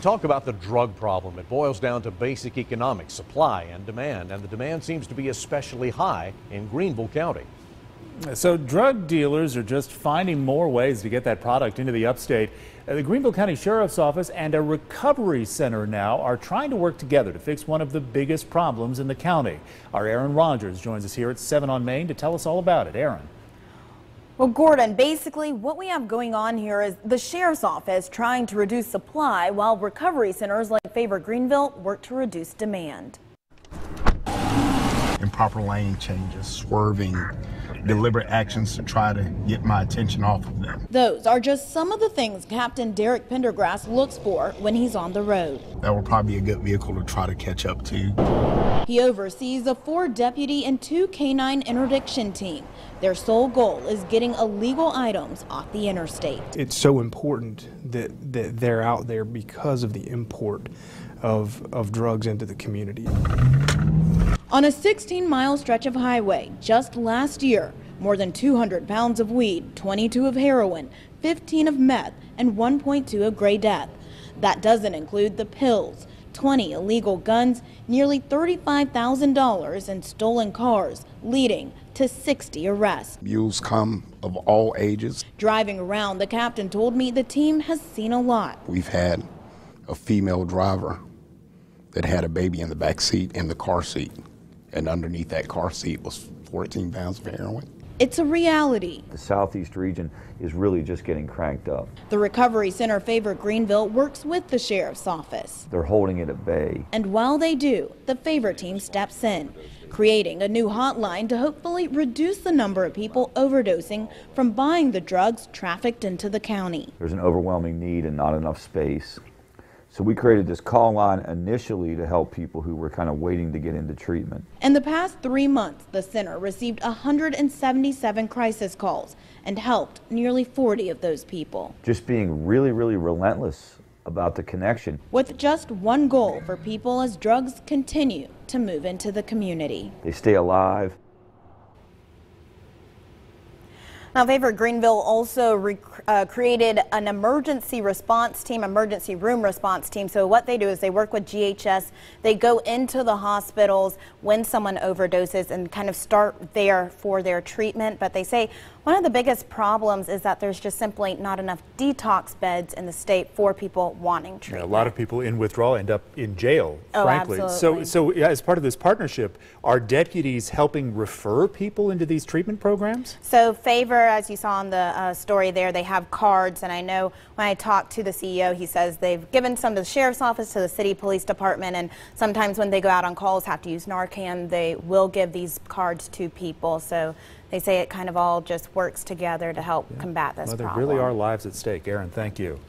Talk about the drug problem. It boils down to basic economics, supply and demand, and the demand seems to be especially high in Greenville County. So drug dealers are just finding more ways to get that product into the upstate. The Greenville County Sheriff's Office and a recovery center now are trying to work together to fix one of the biggest problems in the county. Our Aaron Rogers joins us here at 7 on Main to tell us all about it. Aaron. Well, Gordon, basically what we have going on here is the Sheriff's Office trying to reduce supply while recovery centers like Favor Greenville work to reduce demand. Improper lane changes, swerving, deliberate actions to try to get my attention off of them. Those are just some of the things Captain Derek Pendergrass looks for when he's on the road. That will probably be a good vehicle to try to catch up to. He oversees a 4-deputy and 2 canine interdiction team. Their sole goal is getting illegal items off the interstate. It's so important that they're out there because of the import of drugs into the community. On a 16-mile stretch of highway just last year, more than 200 pounds of weed, 22 of heroin, 15 of meth, and 1.2 of gray death. That doesn't include the pills, 20 illegal guns, nearly $35,000 in stolen cars, leading to 60 arrests. Mules come of all ages. Driving around, the captain told me the team has seen a lot. We've had a female driver that had a baby in the back seat in the car seat, and underneath that car seat was 14 pounds of heroin. It's a reality. The southeast region is really just getting cranked up. The Recovery Center Favor Greenville works with the Sheriff's Office. They're holding it at bay. And while they do, the Favor team steps in, creating a new hotline to hopefully reduce the number of people overdosing from buying the drugs trafficked into the county. There's an overwhelming need and not enough space. So we created this call line initially to help people who were kind of waiting to get into treatment. In the past 3 months, the center received 177 crisis calls and helped nearly 40 of those people. Just being really, really relentless about the connection. With just one goal for people as drugs continue to move into the community. They stay alive. Now, Favor Greenville also created an emergency response team, emergency room response team. So what they do is they work with GHS. They go into the hospitals when someone overdoses and kind of start there for their treatment. But they say one of the biggest problems is that there's just simply not enough detox beds in the state for people wanting treatment. Yeah, a lot of people in withdrawal end up in jail, oh, frankly. Absolutely. So as part of this partnership, are deputies helping refer people into these treatment programs? So Favor, as you saw in the story there, they have cards, and I know when I talked to the CEO, he says they've given some to the Sheriff's Office, to the City Police Department, and sometimes when they go out on calls, have to use Narcan, they will give these cards to people. So they say it kind of all just works together to help combat this problem. Well, there really are lives at stake. Aaron, thank you.